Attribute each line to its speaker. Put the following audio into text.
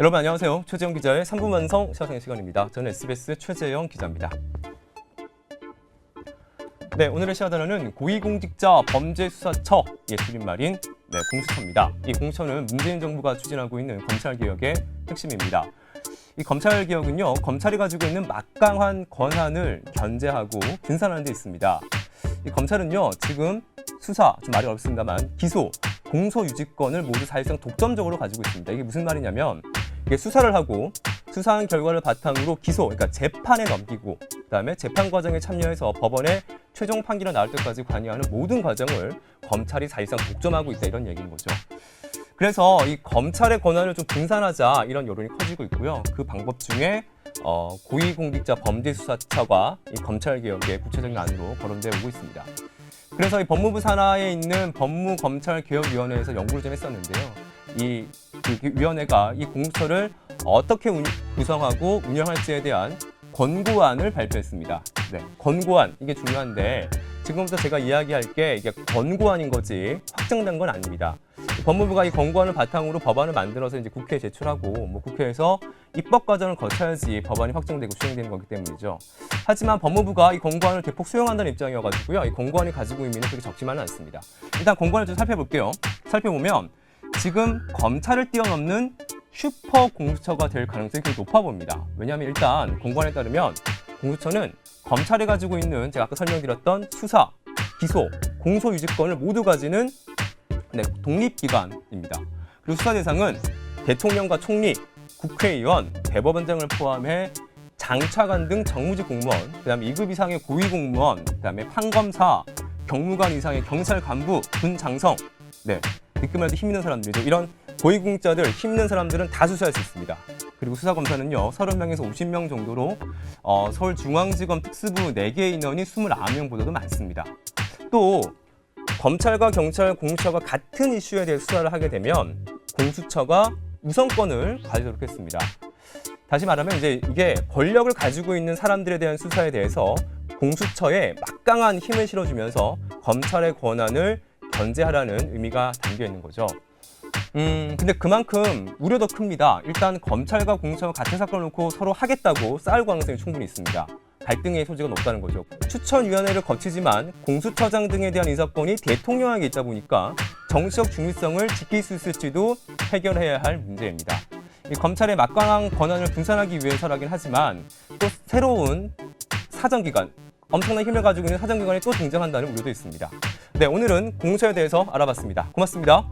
Speaker 1: 여러분 안녕하세요. 최재형 기자의 3분 완성 시사생 시간입니다. 저는 SBS 최재형 기자입니다. 네, 오늘의 시사 단어는 고위공직자 범죄수사처의 줄임말인 공수처입니다. 이 공수처는 문재인 정부가 추진하고 있는 검찰개혁의 핵심입니다. 이 검찰개혁은요, 검찰이 가지고 있는 막강한 권한을 견제하고 분산하는 데 있습니다. 이 검찰은요, 지금 수사, 좀 말이 어렵습니다만 기소, 공소유지권을 모두 사실상 독점적으로 가지고 있습니다. 이게 무슨 말이냐면 이게 수사를 하고 수사한 결과를 바탕으로 기소, 그러니까 재판에 넘기고 그다음에 재판 과정에 참여해서 법원의 최종 판결이 나올 때까지 관여하는 모든 과정을 검찰이 사실상 독점하고 있다 이런 얘기인 거죠. 그래서 이 검찰의 권한을 좀 분산하자 이런 여론이 커지고 있고요. 그 방법 중에 고위공직자 범죄수사처가 이 검찰개혁의 구체적인 안으로 거론되어 오고 있습니다. 그래서 이 법무부 산하에 있는 법무검찰개혁위원회에서 연구를 좀 했었는데요. 이 위원회가 이 공수처를 어떻게 구성하고 운영할지에 대한 권고안을 발표했습니다. 네, 권고안 이게 중요한데 지금부터 제가 이야기할 게 이게 권고안인 거지 확정된 건 아닙니다. 법무부가 이 권고안을 바탕으로 법안을 만들어서 이제 국회에 제출하고 국회에서 입법 과정을 거쳐야지 법안이 확정되고 시행되는 거기 때문이죠. 하지만 법무부가 이 권고안을 대폭 수용한다는 입장이어가지고요. 이 권고안이 가지고 있는 의미는 그렇게 적지만은 않습니다. 일단 권고안을 좀 살펴볼게요. 살펴보면 지금 검찰을 뛰어넘는 슈퍼 공수처가 될 가능성이 굉장히 높아 보입니다. 왜냐하면 일단 권고안에 따르면 공수처는 검찰이 가지고 있는 제가 아까 설명드렸던 수사, 기소, 공소유지권을 모두 가지는 독립기관입니다. 그리고 수사 대상은 대통령과 총리, 국회의원, 대법원장을 포함해 장차관 등 정무직 공무원, 그다음에 2급 이상의 고위공무원, 그다음에 판검사, 경무관 이상의 경찰 간부, 군 장성, 듣기만 해도 힘 있는 사람들이죠. 이런 고위공직자들, 힘 있는 사람들은 다 수사할 수 있습니다. 그리고 수사검사는요, 30명에서 50명 정도로 서울중앙지검 특수부 4개 인원이 29명보다도 많습니다. 또 검찰과 경찰, 공수처가 같은 이슈에 대해 수사를 하게 되면 공수처가 우선권을 가지도록 했습니다. 다시 말하면 이게 권력을 가지고 있는 사람들에 대한 수사에 대해서 공수처에 막강한 힘을 실어주면서 검찰의 권한을 견제하라는 의미가 담겨 있는 거죠. 근데 그만큼 우려도 큽니다. 일단 검찰과 공수처가 같은 사건을 놓고 서로 하겠다고 싸울 가능성이 충분히 있습니다. 갈등의 소지가 높다는 거죠. 추천위원회를 거치지만 공수처장 등에 대한 인사권이 대통령에게 있다 보니까 정치적 중립성을 지킬 수 있을지도 해결해야 할 문제입니다. 이 검찰의 막강한 권한을 분산하기 위해서라긴 하지만 또 새로운 사정기관, 엄청난 힘을 가지고 있는 사정기관이 또 등장한다는 우려도 있습니다. 네, 오늘은 공수처에 대해서 알아봤습니다. 고맙습니다.